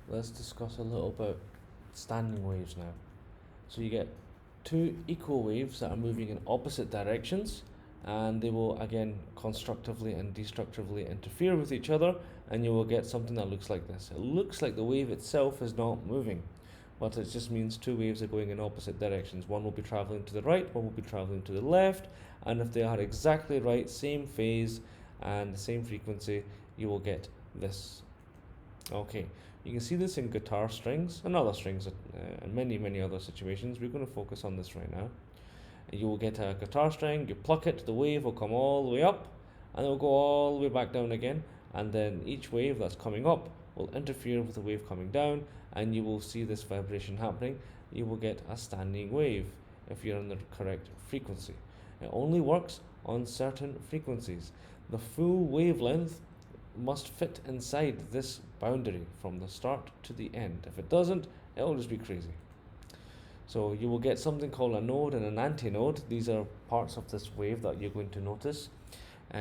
let's discuss a little about standing waves now. So you get two equal waves that are moving in opposite directions, and they will again constructively and destructively interfere with each other, and you will get something that looks like this. It looks like the wave itself is not moving, but it just means two waves are going in opposite directions. One will be traveling to the right, one will be traveling to the left, and if they are exactly right, same phase and the same frequency, you will get this. Okay, you can see this in guitar strings and other strings, and many other situations. We're going to focus on this right now. You will get a guitar string, you pluck it, the wave will come all the way up, and it will go all the way back down again, and then each wave that's coming up will interfere with the wave coming down, and you will see this vibration happening. You will get a standing wave if you're on the correct frequency. It only works on certain frequencies. The full wavelength must fit inside this boundary from the start to the end. If it doesn't, it'll just be crazy. So you will get something called a node and an antinode. These are parts of this wave that you're going to notice.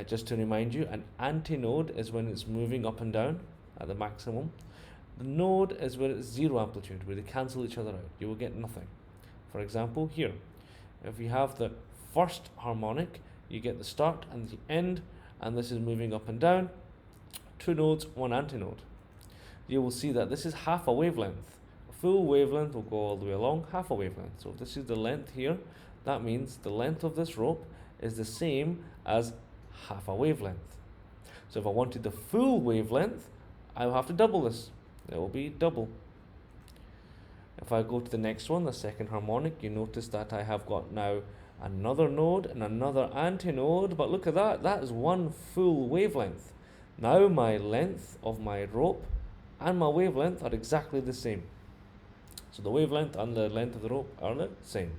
Just to remind you, an antinode is when it's moving up and down at the maximum. The node is where it's zero amplitude, where they cancel each other out. You will get nothing. For example, here, if you have the first harmonic, you get the start and the end, and this is moving up and down. Two nodes, one antinode. You will see that this is half a wavelength. A full wavelength will go all the way along, half a wavelength. So if this is the length here, that means the length of this rope is the same as half a wavelength. So if I wanted the full wavelength, I will have to double this. It will be double. If I go to the next one, the second harmonic, you notice that I have got now another node and another antinode, but look at that, that is one full wavelength. Now my length of my rope and my wavelength are exactly the same. So the wavelength and the length of the rope are the same.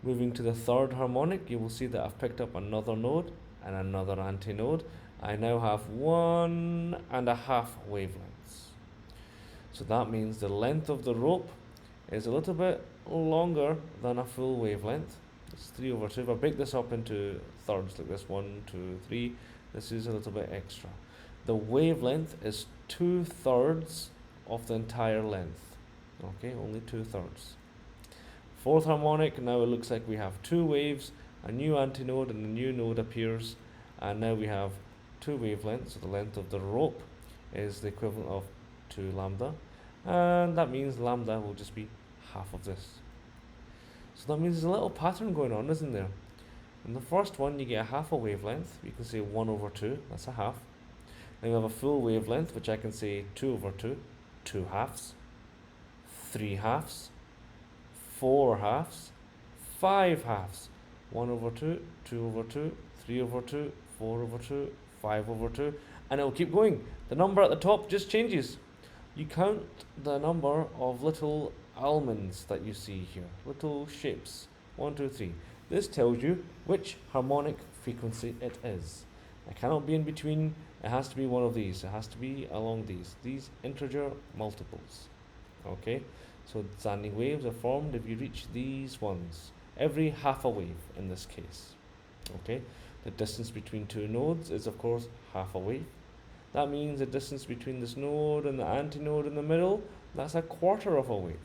Moving to the third harmonic, you will see that I've picked up another node and another antinode. I now have 1.5 wavelengths. So that means the length of the rope is a little bit longer than a full wavelength. It's 3/2. If I break this up into thirds like this, 1, 2, 3, this is a little bit extra. The wavelength is 2/3 of the entire length. Okay, only 2/3. Fourth harmonic, now it looks like we have two waves, a new antinode and a new node appears, and now we have two wavelengths. So the length of the rope is the equivalent of 2 lambda, and that means lambda will just be half of this. So that means there's a little pattern going on, isn't there? In the first one, you get a half a wavelength. You can say 1/2, that's a half. Then you have a full wavelength, which I can say 2/2, 2 halves, 3 halves, 4 halves, 5 halves, 1/2, 2/2, 3/2, 4/2, 5/2, and it will keep going. The number at the top just changes. You count the number of little almonds that you see here, little shapes, 1, 2, 3. This tells you which harmonic frequency it is. It cannot be in between, it has to be one of these, it has to be along these integer multiples. Okay, so standing waves are formed if you reach these ones, every half a wave in this case. Okay, the distance between two nodes is of course half a wave. That means the distance between this node and the antinode in the middle, that's a quarter of a wave.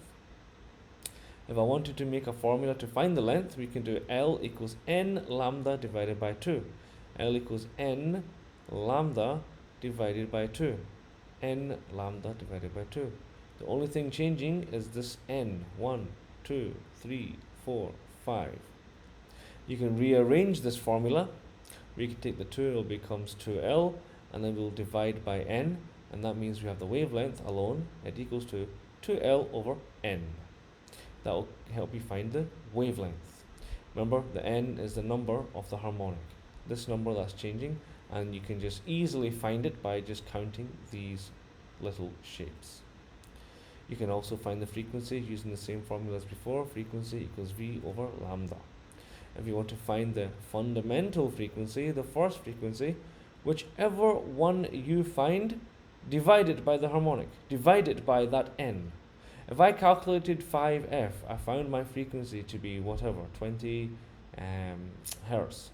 If I wanted to make a formula to find the length, we can do L equals n lambda divided by 2. L equals n lambda divided by 2. N lambda divided by 2. The only thing changing is this n. 1, 2, 3, 4, 5. You can rearrange this formula. We can take the 2, it becomes 2L, and then we'll divide by n, and that means we have the wavelength alone. It equals to 2L over n. That will help you find the wavelength. Remember, the n is the number of the harmonic. This number that's changing, and you can just easily find it by just counting these little shapes. You can also find the frequency using the same formula as before. Frequency equals V over lambda. If you want to find the fundamental frequency, the first frequency, whichever one you find, divide it by the harmonic, divide it by that n. If I calculated 5F, I found my frequency to be whatever, 20 hertz.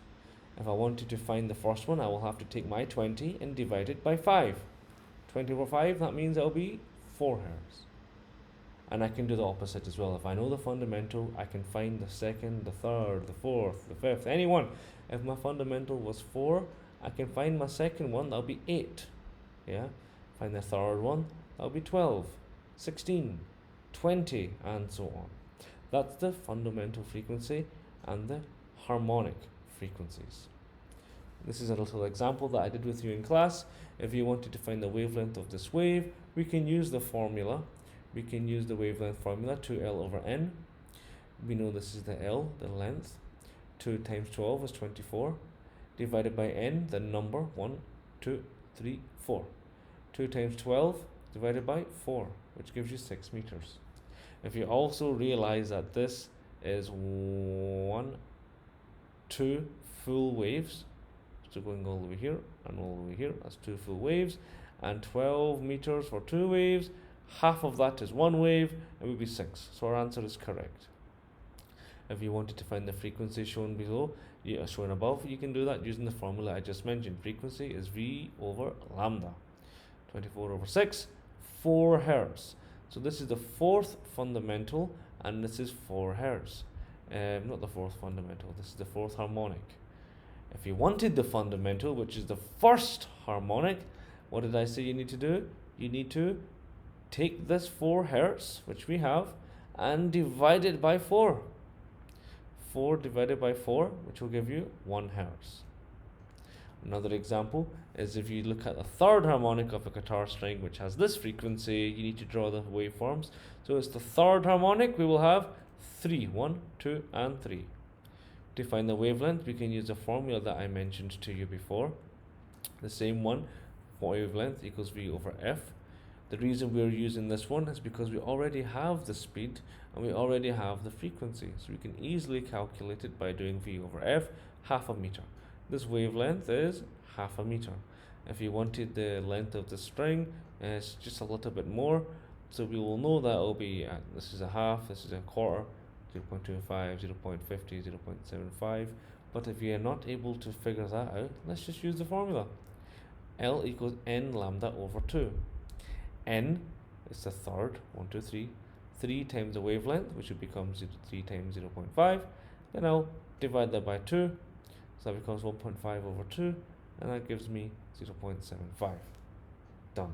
If I wanted to find the first one, I will have to take my 20 and divide it by 5. 20 over 5, that means it'll be 4 hertz. And I can do the opposite as well. If I know the fundamental, I can find the second, the third, the fourth, the fifth, any one. If my fundamental was 4, I can find my second one, that'll be 8. Yeah? Find the third one, that'll be 12, 16, 20, and so on. That's the fundamental frequency and the harmonic frequencies. This is a little example that I did with you in class. If you wanted to find the wavelength of this wave, we can use the formula. We can use the wavelength formula, 2L over N. We know this is the L, the length. 2 times 12 is 24. Divided by N, the number, 1, 2, 3, 4. 2 times 12 divided by 4, which gives you 6 meters. If you also realize that this is 2 full waves, so going all the way here and all the way here, that's 2 full waves, and 12 meters for 2 waves, half of that is 1 wave, it would be 6. So our answer is correct. If you wanted to find the frequency shown below, shown above, you can do that using the formula I just mentioned. Frequency is V over lambda. 24 over 6, 4 hertz. So this is the 4th fundamental, and this is 4 hertz. Not the 4th fundamental, this is the 4th harmonic. If you wanted the fundamental, which is the 1st harmonic, what did I say you need to do? You need to take this 4 hertz, which we have, and divide it by 4. 4 divided by 4, which will give you 1 hertz. Another example is if you look at the 3rd harmonic of a guitar string, which has this frequency, you need to draw the waveforms. So it's the 3rd harmonic, we will have 3, 1, 2, and 3. To find the wavelength, we can use the formula that I mentioned to you before. The same one, wavelength equals V over F. The reason we're using this one is because we already have the speed and we already have the frequency. So we can easily calculate it by doing V over F, half a meter. This wavelength is half a meter. If you wanted the length of the string, it's just a little bit more. So we will know that it will be, this is a half, this is a quarter, 0.25, 0.50, 0.75. But if you are not able to figure that out, let's just use the formula. L equals N lambda over 2. N is the 3rd, 1, 2, 3. 3 times the wavelength, which would become 3 times 0.5. Then I'll divide that by 2. So that becomes 1.5 over 2. And that gives me 0.75. Done.